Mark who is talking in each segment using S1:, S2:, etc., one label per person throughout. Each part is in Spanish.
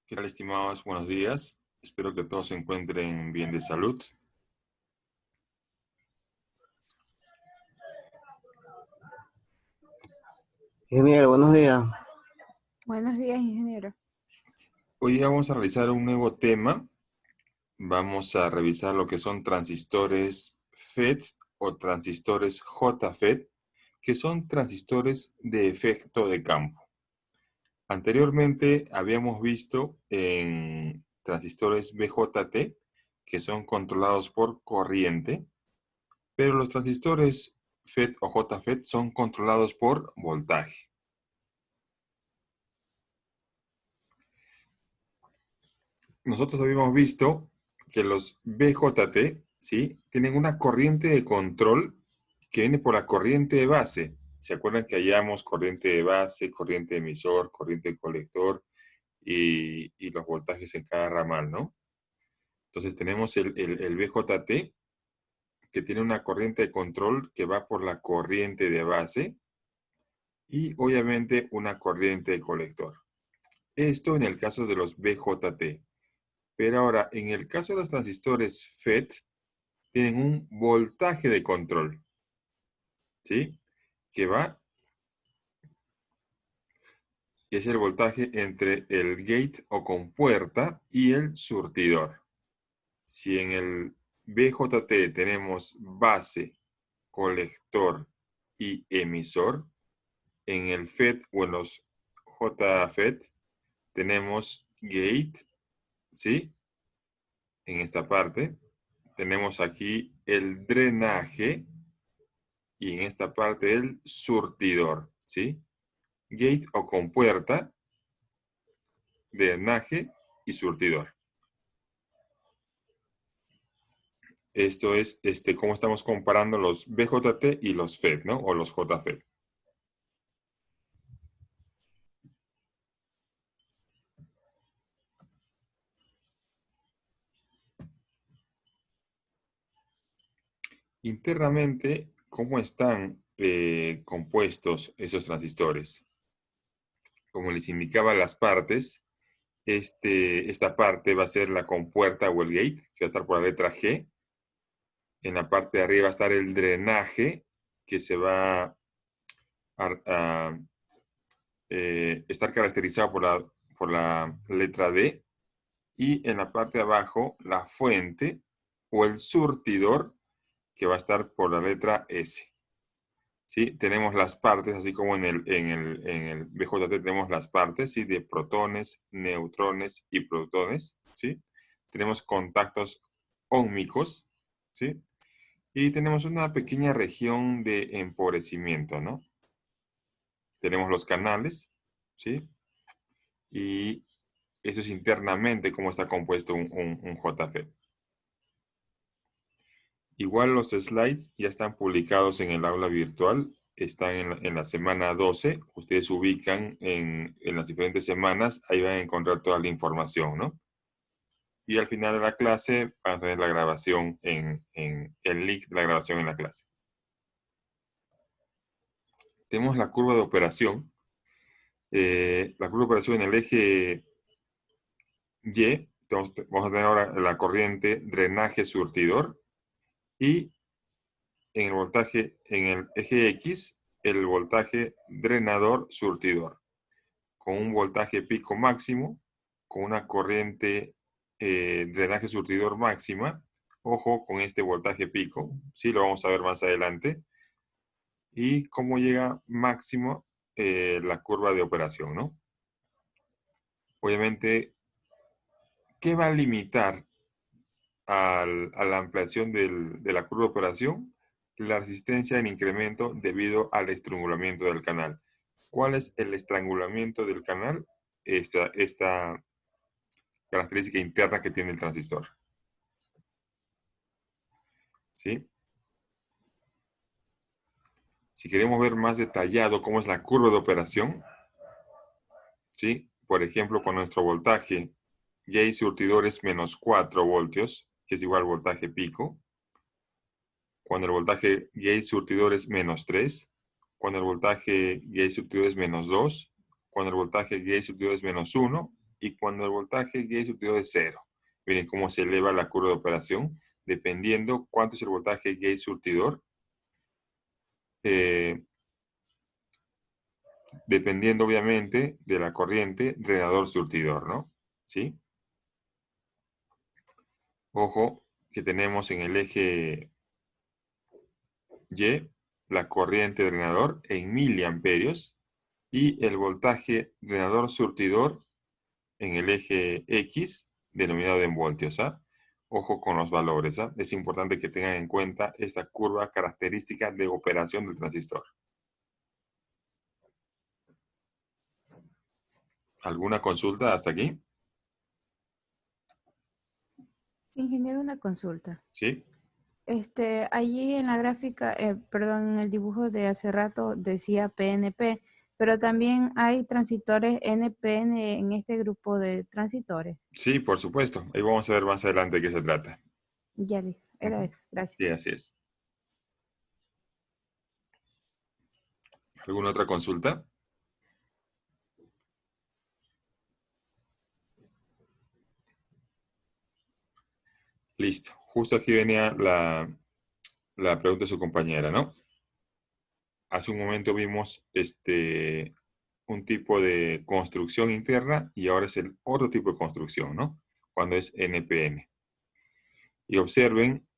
S1: ¿Qué tal, estimados? Buenos días. Espero que todos se encuentren bien de salud.
S2: Ingeniero, buenos días.
S3: Buenos días, ingeniero.
S1: Hoy vamos a realizar un nuevo tema. Vamos a revisar lo que son transistores FET o transistores JFET, que son transistores de efecto de campo. Anteriormente habíamos visto en transistores BJT, que son controlados por corriente, pero los transistores FET o JFET son controlados por voltaje. Nosotros habíamos visto que los BJT, ¿sí?, tienen una corriente de control que viene por la corriente de base. ¿Se acuerdan que hallamos corriente de base, corriente de emisor, corriente de colector y los voltajes en cada ramal, ¿no? Entonces tenemos el BJT, que tiene una corriente de control que va por la corriente de base y obviamente una corriente de colector. Esto en el caso de los BJT. Pero ahora, en el caso de los transistores FET, tienen un voltaje de control, ¿sí? Que va, y es el voltaje entre el gate o compuerta y el surtidor. Si en el BJT tenemos base, colector y emisor, en el FET o en los JFET tenemos gate, ¿sí? En esta parte tenemos aquí el drenaje y en esta parte el surtidor, ¿sí? Gate o compuerta, drenaje y surtidor. Esto es cómo estamos comparando los BJT y los FET, ¿no? O los JFET. Internamente, ¿cómo están compuestos esos transistores? Como les indicaba las partes, esta parte va a ser la compuerta o el gate, que va a estar por la letra G. En la parte de arriba va a estar el drenaje, que se va a estar caracterizado por la letra D. Y en la parte de abajo, la fuente o el surtidor, que va a estar por la letra S. ¿Sí? Tenemos las partes, así como en el BJT tenemos las partes, ¿sí?, de protones, neutrones y protones, ¿sí? Tenemos contactos óhmicos, ¿sí? Y tenemos una pequeña región de empobrecimiento, ¿no? Tenemos los canales, ¿sí? Y eso es internamente cómo está compuesto un JFET. Igual los slides ya están publicados en el aula virtual, están en la semana 12. Ustedes se ubican en las diferentes semanas, ahí van a encontrar toda la información, ¿no? Y al final de la clase van a tener la grabación en el link de la grabación en la clase. Tenemos la curva de operación. La curva de operación en el eje Y, vamos a tener ahora la corriente drenaje surtidor y en el voltaje, en el eje X, el voltaje drenador surtidor, con un voltaje pico máximo, con una corriente drenaje surtidor máxima. Ojo con este voltaje pico, sí, lo vamos a ver más adelante. Y cómo llega máximo la curva de operación, ¿no? Obviamente, ¿qué va a limitar a la ampliación de la curva de operación? La resistencia en incremento debido al estrangulamiento del canal. ¿Cuál es el estrangulamiento del canal? Esta característica interna que tiene el transistor. ¿Sí? Si queremos ver más detallado cómo es la curva de operación, ¿sí?, por ejemplo, con nuestro voltaje gate surtidor es menos 4 voltios, que es igual al voltaje pico. Cuando el voltaje gate surtidor es menos 3, cuando el voltaje gate surtidor es menos 2, cuando el voltaje gate surtidor es menos 1 y cuando el voltaje gate surtidor es 0. Miren cómo se eleva la curva de operación, dependiendo cuánto es el voltaje gate surtidor, dependiendo obviamente de la corriente drenador surtidor, ¿no? ¿Sí? Ojo que tenemos en el eje Y la corriente drenador en miliamperios y el voltaje drenador surtidor en el eje X denominado en voltios. ¿Ah? Ojo con los valores. ¿Ah? Es importante que tengan en cuenta esta curva característica de operación del transistor. ¿Alguna consulta hasta aquí?
S3: Ingeniero, una consulta.
S1: ¿Sí?
S3: Allí en la gráfica, perdón, en el dibujo de hace rato decía PNP, pero también hay transistores NPN en este grupo de transistores.
S1: Sí, por supuesto. Ahí vamos a ver más adelante de qué se trata.
S3: Ya listo, era
S1: Ujú.
S3: eso, gracias.
S1: Sí, así es. ¿Alguna otra consulta? Listo. Justo aquí venía la pregunta de su compañera, ¿no? Hace un momento vimos un tipo de construcción interna y ahora es el otro tipo de construcción, ¿no? Cuando es NPN. Y observen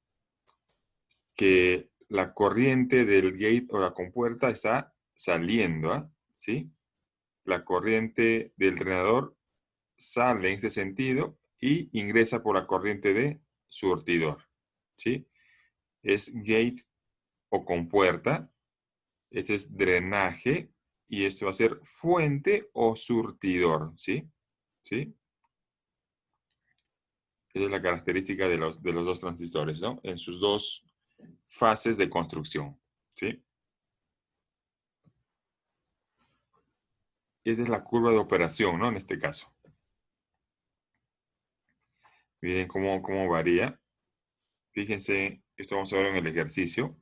S1: que la corriente del gate o la compuerta está saliendo, ¿ah? ¿Sí? La corriente del drenador sale en este sentido y ingresa por la corriente de surtidor, ¿sí? Es gate o compuerta, este es drenaje y esto va a ser fuente o surtidor, ¿sí? ¿Sí? Esa es la característica de los dos transistores, ¿no? En sus dos fases de construcción, ¿sí? Esa es la curva de operación, ¿no? En este caso. Miren cómo varía. Fíjense, esto vamos a ver en el ejercicio.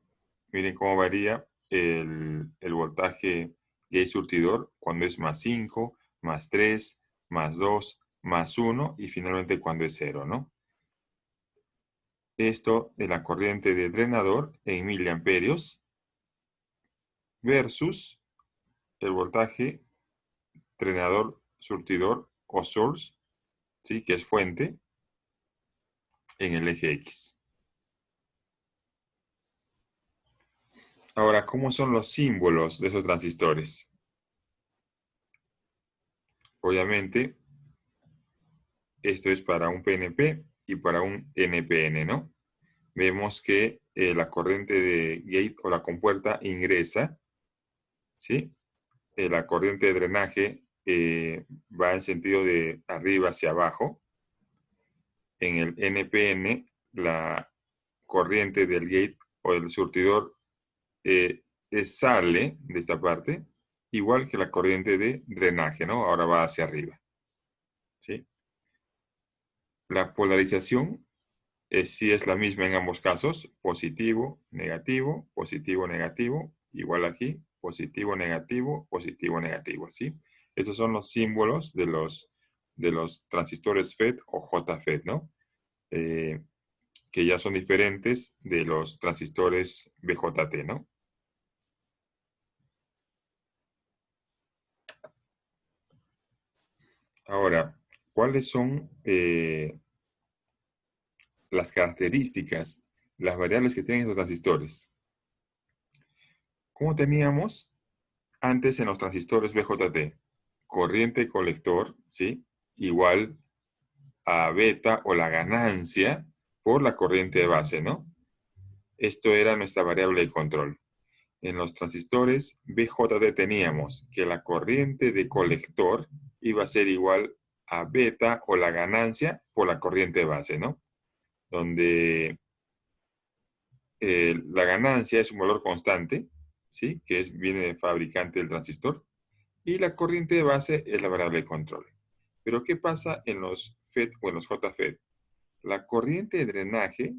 S1: Miren cómo varía el voltaje gate surtidor cuando es más 5, más 3, más 2, más 1 y finalmente cuando es 0, ¿no? Esto de la corriente de drenador en miliamperios versus el voltaje drenador surtidor o source, ¿sí? Que es fuente en el eje X. Ahora, ¿cómo son los símbolos de esos transistores? Obviamente, esto es para un PNP y para un NPN, ¿no? Vemos que la corriente de gate o la compuerta ingresa, ¿sí? La corriente de drenaje va en sentido de arriba hacia abajo. En el NPN, la corriente del gate o del surtidor sale de esta parte, igual que la corriente de drenaje, ¿no? Ahora va hacia arriba, ¿sí? La polarización sí es la misma en ambos casos, positivo, negativo, igual aquí, positivo, negativo, negativo, ¿sí? Esos son los símbolos de los transistores FET o JFET, ¿no? Que ya son diferentes de los transistores BJT, ¿no? Ahora, ¿cuáles son las características, las variables que tienen estos transistores? ¿Cómo teníamos antes en los transistores BJT? Corriente colector, ¿sí? Igual a beta o la ganancia por la corriente de base, ¿no? Esto era nuestra variable de control. En los transistores BJT teníamos que la corriente de colector iba a ser igual a beta o la ganancia por la corriente de base, ¿no? Donde la ganancia es un valor constante, ¿sí? Que viene del fabricante del transistor. Y la corriente de base es la variable de control. Pero ¿qué pasa en los FET o en los JFET? La corriente de drenaje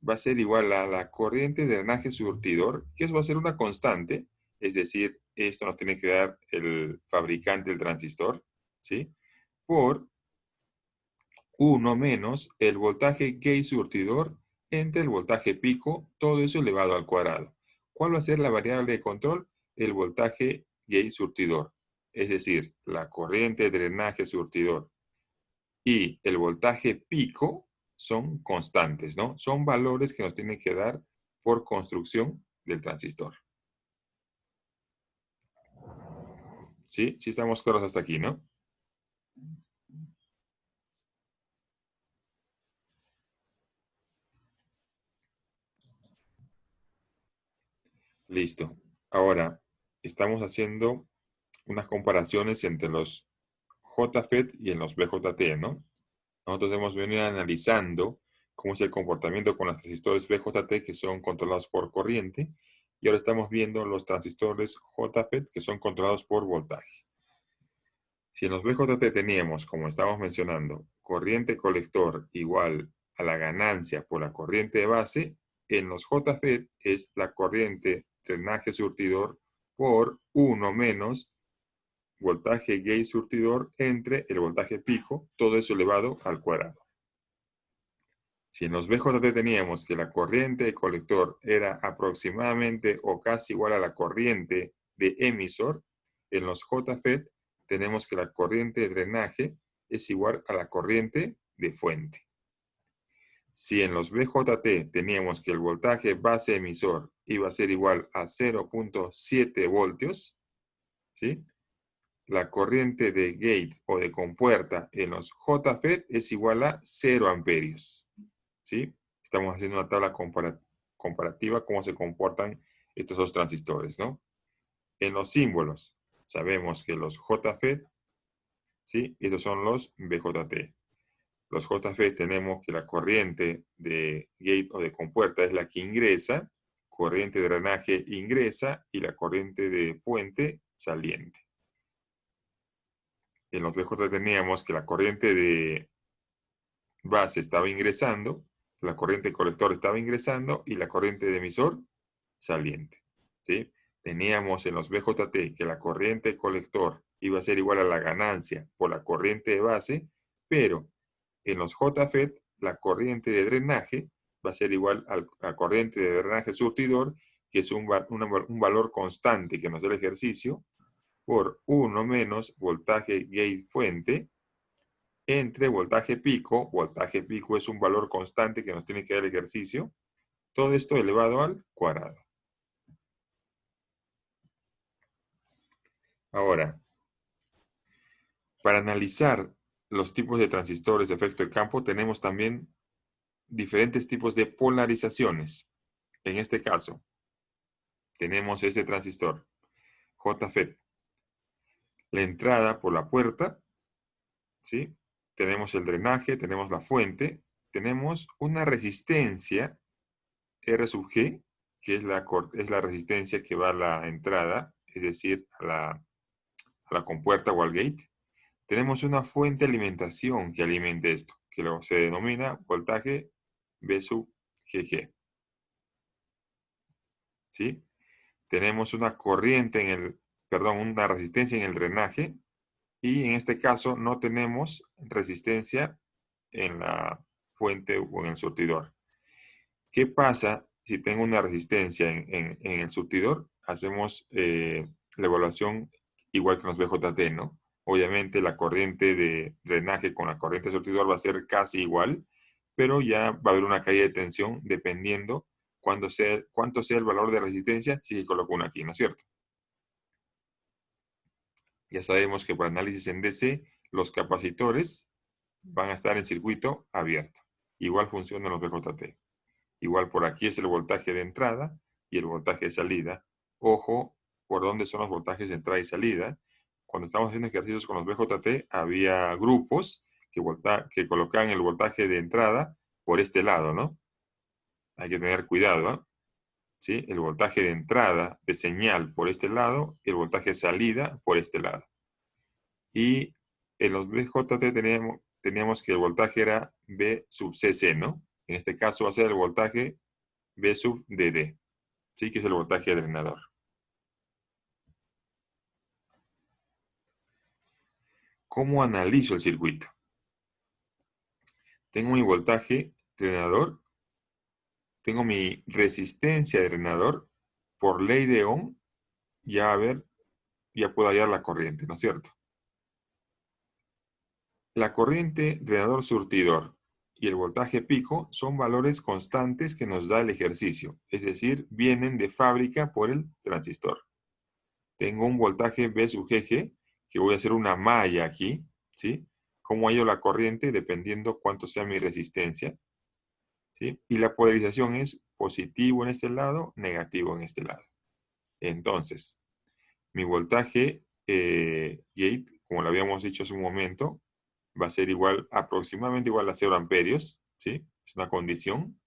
S1: va a ser igual a la corriente de drenaje surtidor, que eso va a ser una constante, es decir, esto nos tiene que dar el fabricante del transistor, ¿sí? Por 1 menos el voltaje gate surtidor entre el voltaje pico, todo eso elevado al cuadrado. ¿Cuál va a ser la variable de control? El voltaje gate surtidor, es decir, la corriente de drenaje surtidor y el voltaje pico son constantes, ¿no? Son valores que nos tienen que dar por construcción del transistor. ¿Sí? Sí estamos claros hasta aquí, ¿no? Listo. Ahora, estamos haciendo unas comparaciones entre los JFET y en los BJT, ¿no? Nosotros hemos venido analizando cómo es el comportamiento con los transistores BJT que son controlados por corriente y ahora estamos viendo los transistores JFET que son controlados por voltaje. Si en los BJT teníamos, como estamos mencionando, corriente colector igual a la ganancia por la corriente de base, en los JFET es la corriente drenaje surtidor por 1 menos voltaje gate surtidor entre el voltaje pico, todo eso elevado al cuadrado. Si en los BJT teníamos que la corriente de colector era aproximadamente o casi igual a la corriente de emisor, en los JFET tenemos que la corriente de drenaje es igual a la corriente de fuente. Si en los BJT teníamos que el voltaje base emisor iba a ser igual a 0.7 voltios, ¿sí? La corriente de gate o de compuerta en los JFET es igual a 0 amperios. ¿Sí? Estamos haciendo una tabla comparativa cómo se comportan estos dos transistores, ¿no? En los símbolos, sabemos que los JFET, ¿sí? Estos son los BJT. Los JFET tenemos que la corriente de gate o de compuerta es la que ingresa, corriente de drenaje ingresa y la corriente de fuente saliente. En los BJT teníamos que la corriente de base estaba ingresando, la corriente colector estaba ingresando y la corriente de emisor saliente. ¿Sí? Teníamos en los BJT que la corriente colector iba a ser igual a la ganancia por la corriente de base, pero en los JFET la corriente de drenaje va a ser igual a la corriente de drenaje surtidor, que es un valor constante que nos da el ejercicio, por 1 menos voltaje gate fuente entre voltaje pico es un valor constante que nos tiene que dar el ejercicio, todo esto elevado al cuadrado. Ahora, para analizar los tipos de transistores de efecto de campo, tenemos también diferentes tipos de polarizaciones. En este caso, tenemos este transistor, JFET. La entrada por la puerta, ¿sí? Tenemos el drenaje, tenemos la fuente, tenemos una resistencia R sub G, que es la resistencia que va a la entrada, es decir, a la compuerta o al gate. Tenemos una fuente de alimentación que alimente esto, que se denomina voltaje V sub GG. ¿Sí? Tenemos una una resistencia en el drenaje, y en este caso no tenemos resistencia en la fuente o en el surtidor. ¿Qué pasa si tengo una resistencia en el surtidor? Hacemos la evaluación igual que en los BJT, ¿no? Obviamente la corriente de drenaje con la corriente de surtidor va a ser casi igual, pero ya va a haber una caída de tensión dependiendo cuánto sea el valor de resistencia si se coloca una aquí, ¿no es cierto? Ya sabemos que para análisis en DC, los capacitores van a estar en circuito abierto. Igual funcionan los BJT. Igual por aquí es el voltaje de entrada y el voltaje de salida. Ojo por dónde son los voltajes de entrada y salida. Cuando estamos haciendo ejercicios con los BJT, había grupos que colocaban el voltaje de entrada por este lado, ¿no? Hay que tener cuidado, ¿eh? ¿Sí? El voltaje de entrada de señal por este lado y el voltaje de salida por este lado. Y en los BJT teníamos que el voltaje era V sub CC, ¿no? En este caso va a ser el voltaje V sub DD, ¿sí? Que es el voltaje de drenador. ¿Cómo analizo el circuito? Tengo mi voltaje drenador. Tengo mi resistencia de drenador. Por ley de Ohm, ya a ver, ya puedo hallar la corriente, ¿no es cierto? La corriente drenador surtidor y el voltaje pico son valores constantes que nos da el ejercicio, es decir, vienen de fábrica por el transistor. Tengo un voltaje V sub GG, que voy a hacer una malla aquí, ¿sí? ¿Cómo hallo la corriente? Dependiendo cuánto sea mi resistencia, ¿sí? Y la polarización es positivo en este lado, negativo en este lado. Entonces, mi voltaje gate, como lo habíamos dicho hace un momento, va a ser igual, aproximadamente igual a 0 amperios, ¿sí? Es una condición.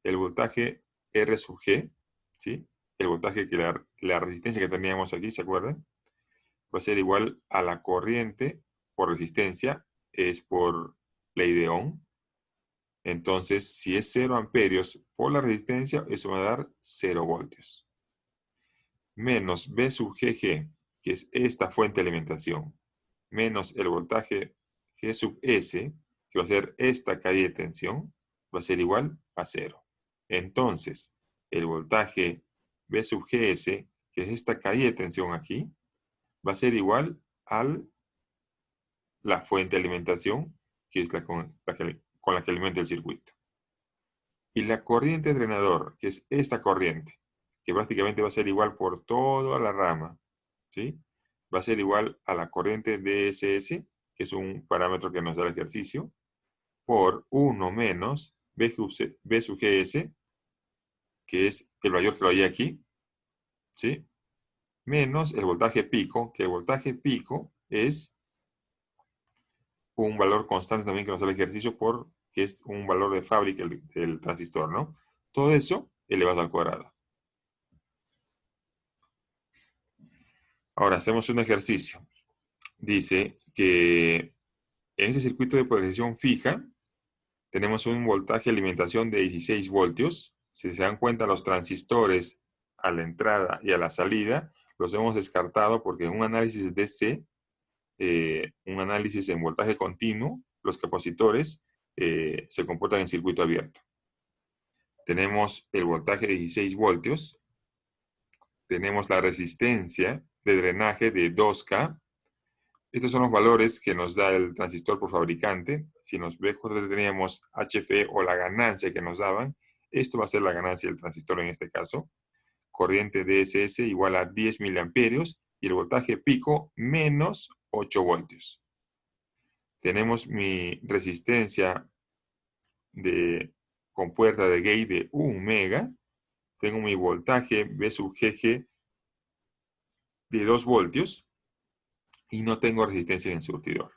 S1: El voltaje R sub G, ¿sí? El voltaje que la resistencia que teníamos aquí, ¿se acuerdan? Va a ser igual a la corriente por resistencia, es por ley de Ohm. Entonces, si es 0 amperios por la resistencia, eso va a dar 0 voltios. Menos V sub GG, que es esta fuente de alimentación, menos el voltaje G sub S, que va a ser esta calle de tensión, va a ser igual a 0. Entonces, el voltaje V sub GS, que es esta calle de tensión aquí, va a ser igual a la fuente de alimentación, que es con la que alimenta el circuito. Y la corriente drenador, que es esta corriente, que prácticamente va a ser igual por toda la rama, ¿sí? Va a ser igual a la corriente DSS, que es un parámetro que nos da el ejercicio, por 1 menos V sub GS, que es el valor que lo hay aquí, ¿sí? Menos el voltaje pico, que el voltaje pico es un valor constante también que nos da el ejercicio que es un valor de fábrica del transistor, ¿no? Todo eso elevado al cuadrado. Ahora hacemos un ejercicio. Dice que en este circuito de polarización fija tenemos un voltaje de alimentación de 16 voltios. Si se dan cuenta, los transistores a la entrada y a la salida los hemos descartado porque en un análisis DC, un análisis en voltaje continuo, los capacitores se comportan en circuito abierto. Tenemos el voltaje de 16 voltios. Tenemos la resistencia de drenaje de 2K. Estos son los valores que nos da el transistor por fabricante. Si nos ve cuando teníamos HF o la ganancia que nos daban, esto va a ser la ganancia del transistor en este caso. Corriente DSS igual a 10 miliamperios y el voltaje pico menos 8 voltios. Tenemos mi resistencia de compuerta de gate de 1 mega. Tengo mi voltaje V sub GG de 2 voltios y no tengo resistencia en el surtidor.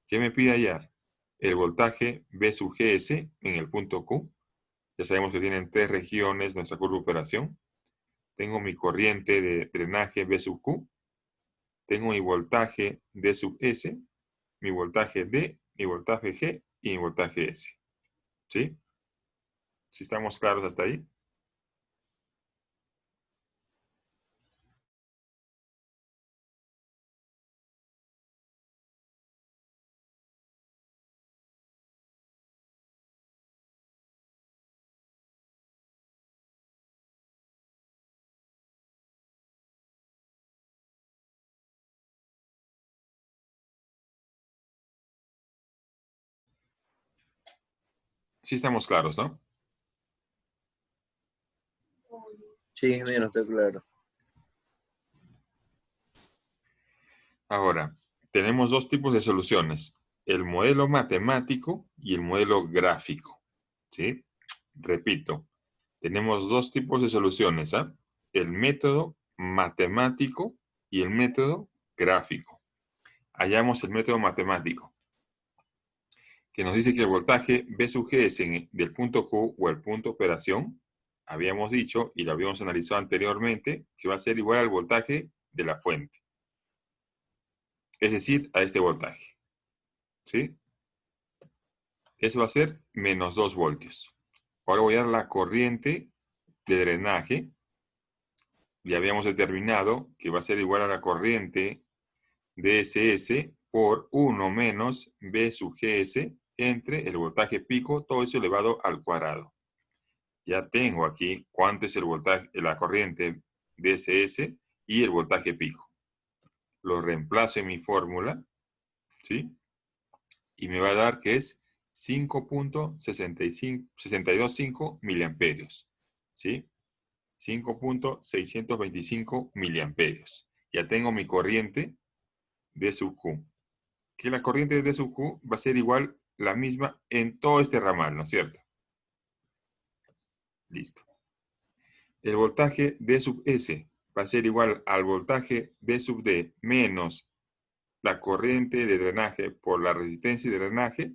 S1: ¿Qué me pide hallar? El voltaje V sub GS en el punto Q. Ya sabemos que tienen 3 regiones nuestra curva de operación. Tengo mi corriente de drenaje V sub Q. Tengo mi voltaje D sub S, mi voltaje D, mi voltaje G y mi voltaje S. ¿Sí? ¿Sí estamos claros hasta ahí? Sí estamos claros, ¿no?
S2: Sí, ingeniero, está claro.
S1: Ahora, tenemos dos tipos de soluciones. El modelo matemático y el modelo gráfico. ¿Sí? Repito, tenemos dos tipos de soluciones, ¿ah? El método matemático y el método gráfico. Hallamos el método matemático, que nos dice que el voltaje V sub GS del punto Q o el punto operación, habíamos dicho y lo habíamos analizado anteriormente, que va a ser igual al voltaje de la fuente. Es decir, a este voltaje. ¿Sí? Eso va a ser menos 2 voltios. Ahora voy a dar la corriente de drenaje. Ya habíamos determinado que va a ser igual a la corriente DSS por 1 menos V sub GS, entre el voltaje pico, todo eso elevado al cuadrado. Ya tengo aquí cuánto es el voltaje, la corriente DSS y el voltaje pico. Lo reemplazo en mi fórmula, ¿sí? Y me va a dar que es 5.625 miliamperios, ¿sí? 5.625 miliamperios. Ya tengo mi corriente D sub Q. Que la corriente de D sub Q va a ser igual la misma en todo este ramal, ¿no es cierto? Listo. El voltaje D sub S va a ser igual al voltaje D sub D menos la corriente de drenaje por la resistencia de drenaje,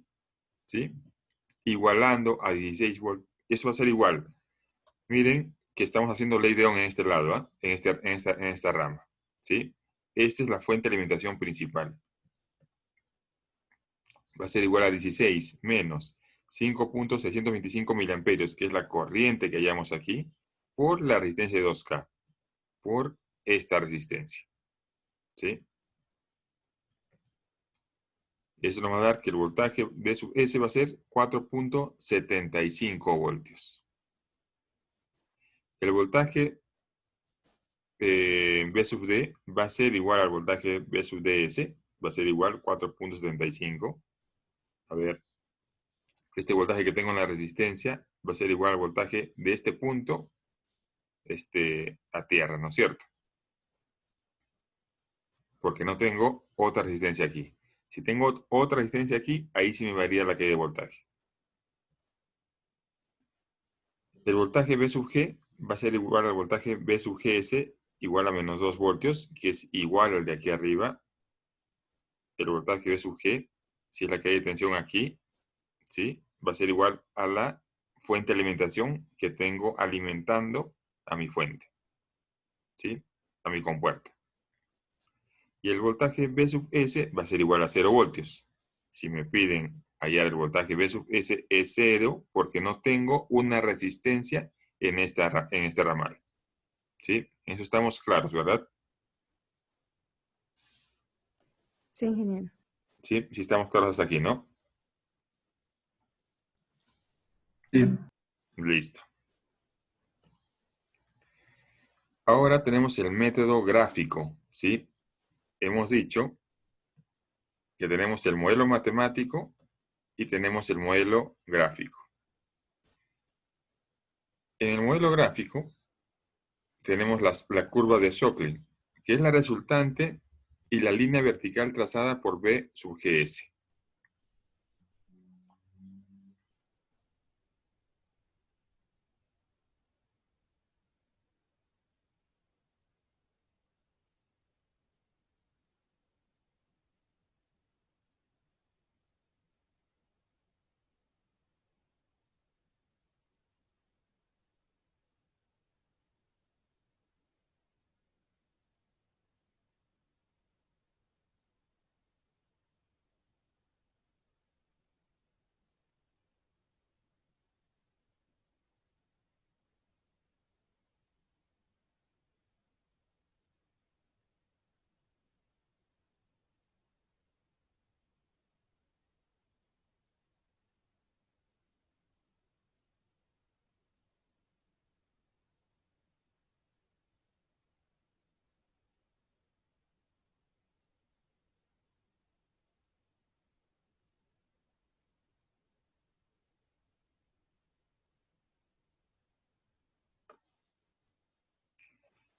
S1: ¿sí? Igualando a 16 volts. Eso va a ser igual. Miren que estamos haciendo ley de Ohm en este lado, ¿eh? en esta rama, ¿sí? Esta es la fuente de alimentación principal. Va a ser igual a 16 menos 5.625 miliamperios, que es la corriente que hallamos aquí, por la resistencia de 2K, por esta resistencia, ¿sí? Eso nos va a dar que el voltaje de sub S va a ser 4.75 voltios. El voltaje B sub D va a ser igual al voltaje B sub DS, va a ser igual 4.75. A ver, este voltaje que tengo en la resistencia va a ser igual al voltaje de este punto a tierra, ¿no es cierto? Porque no tengo otra resistencia aquí. Si tengo otra resistencia aquí, ahí sí me varía la caída de voltaje. El voltaje B sub G va a ser igual al voltaje B sub GS igual a menos 2 voltios, que es igual al de aquí arriba. El voltaje B sub G, si es la caída de tensión aquí, ¿sí? Va a ser igual a la fuente de alimentación que tengo alimentando a mi fuente, ¿sí? A mi compuerta. Y el voltaje B sub S va a ser igual a 0 voltios. Si me piden hallar el voltaje B sub S es 0 porque no tengo una resistencia en este ramal. ¿Sí? En eso estamos claros, ¿verdad?
S3: Sí, ingeniero.
S1: Sí, sí estamos claros hasta aquí, ¿no?
S2: Sí.
S1: Listo. Ahora tenemos el método gráfico, ¿sí? Hemos dicho que tenemos el modelo matemático y tenemos el modelo gráfico. En el modelo gráfico tenemos la curva de Shockley, que es la resultante y la línea vertical trazada por B sub GS.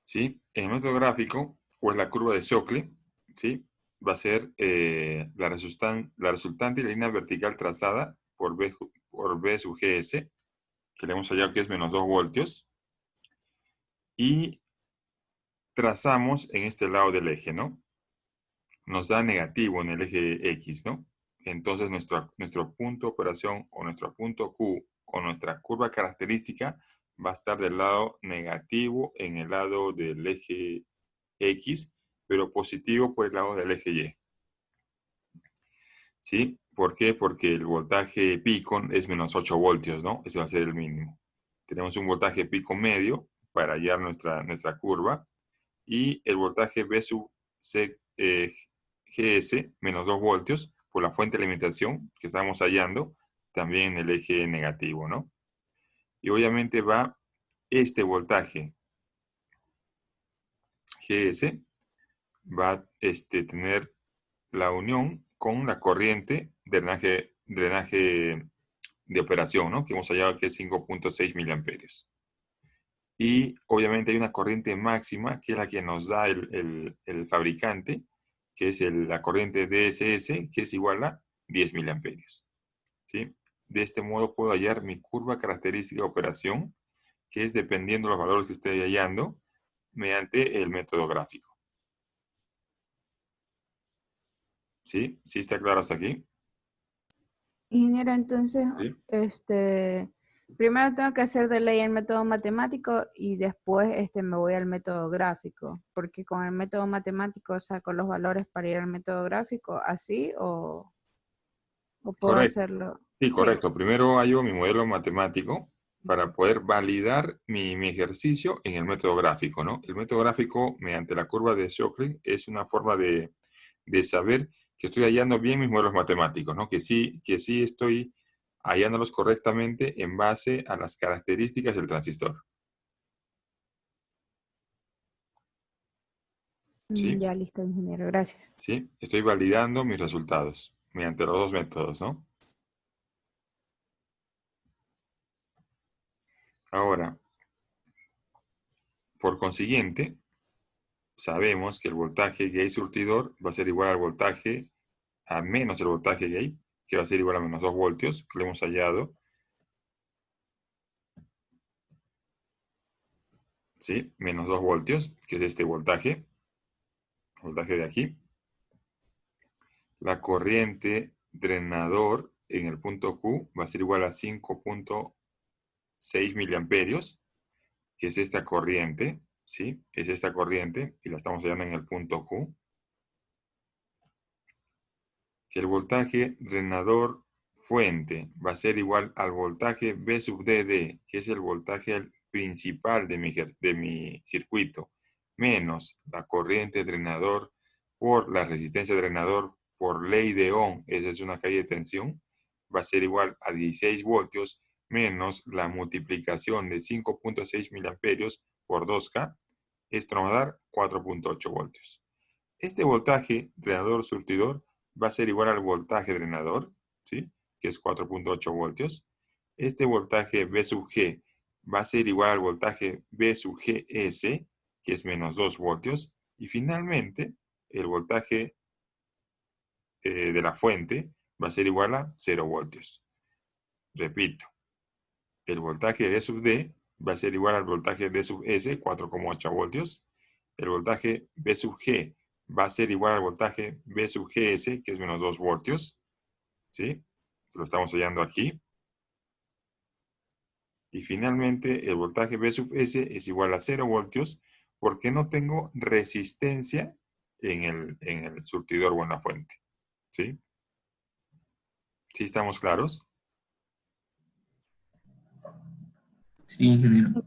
S1: ¿Sí? En el método gráfico, pues la curva de Shockley, ¿sí? Va a ser la resultante y la línea vertical trazada por B sub GS, que le hemos hallado que es menos 2 voltios, y trazamos en este lado del eje, ¿no? Nos da negativo en el eje X, ¿no? Entonces nuestro punto de operación o nuestro punto Q o nuestra curva característica va a estar del lado negativo en el lado del eje X, pero positivo por el lado del eje Y. ¿Sí? ¿Por qué? Porque el voltaje pico es menos 8 voltios, ¿no? Ese va a ser el mínimo. Tenemos un voltaje pico medio para hallar nuestra curva y el voltaje B sub GS, menos 2 voltios, por la fuente de alimentación que estamos hallando, también en el eje negativo, ¿no? Y obviamente va este voltaje GS, va a tener la unión con la corriente de drenaje de operación, ¿no? Que hemos hallado que es 5.6 miliamperios. Y obviamente hay una corriente máxima, que es la que nos da el fabricante, que es la corriente DSS, que es igual a 10 miliamperios. ¿Sí? De este modo puedo hallar mi curva característica de operación, que es dependiendo de los valores que esté hallando, mediante el método gráfico. ¿Sí? ¿Sí está claro hasta aquí?
S3: Ingeniero, entonces,
S1: ¿Sí?
S3: primero tengo que hacer de ley el método matemático y después me voy al método gráfico, porque con el método matemático saco los valores para ir al método gráfico, ¿así o puedo
S1: Correcto.
S3: hacerlo?
S1: Sí,
S3: Sí.
S1: correcto. Primero hallo mi modelo matemático para poder validar mi ejercicio en el método gráfico, ¿no? El método gráfico, mediante la curva de Shockley, es una forma de saber que estoy hallando bien mis modelos matemáticos, ¿no? Que sí estoy hallándolos correctamente en base a las características del transistor. ¿Sí?
S3: Ya listo, ingeniero, gracias.
S1: ¿Sí? Estoy validando mis resultados mediante los dos métodos, ¿no? Ahora, por consiguiente, sabemos que el voltaje gate surtidor va a ser igual al voltaje a menos el voltaje gate, que va a ser igual a menos 2 voltios, que lo hemos hallado. ¿Sí? Menos 2 voltios, que es este voltaje de aquí. La corriente drenador en el punto Q va a ser igual a 5.6 miliamperios, que es esta corriente, ¿sí? Es esta corriente, y la estamos hallando en el punto Q. Que el voltaje drenador fuente va a ser igual al voltaje V sub DD, que es el voltaje principal de mi circuito, menos la corriente drenador por la resistencia drenador por ley de Ohm, esa es una calle de tensión, va a ser igual a 16 voltios menos la multiplicación de 5.6 miliamperios por 2K, esto nos va a dar 4.8 voltios. Este voltaje drenador surtidor va a ser igual al voltaje drenador, ¿sí? Que es 4.8 voltios. Este voltaje V sub G va a ser igual al voltaje V sub GS, que es menos 2 voltios. Y finalmente, el voltaje de la fuente va a ser igual a 0 voltios. Repito, el voltaje V sub D va a ser igual al voltaje V sub S, 4,8 voltios. El voltaje V sub G va a ser igual al voltaje V sub GS, que es menos 2 voltios. ¿Sí? Lo estamos hallando aquí. Y finalmente, el voltaje V sub S es igual a 0 voltios porque no tengo resistencia en el surtidor o en la fuente. ¿Sí? ¿Sí estamos claros?
S4: Sí, ingeniero.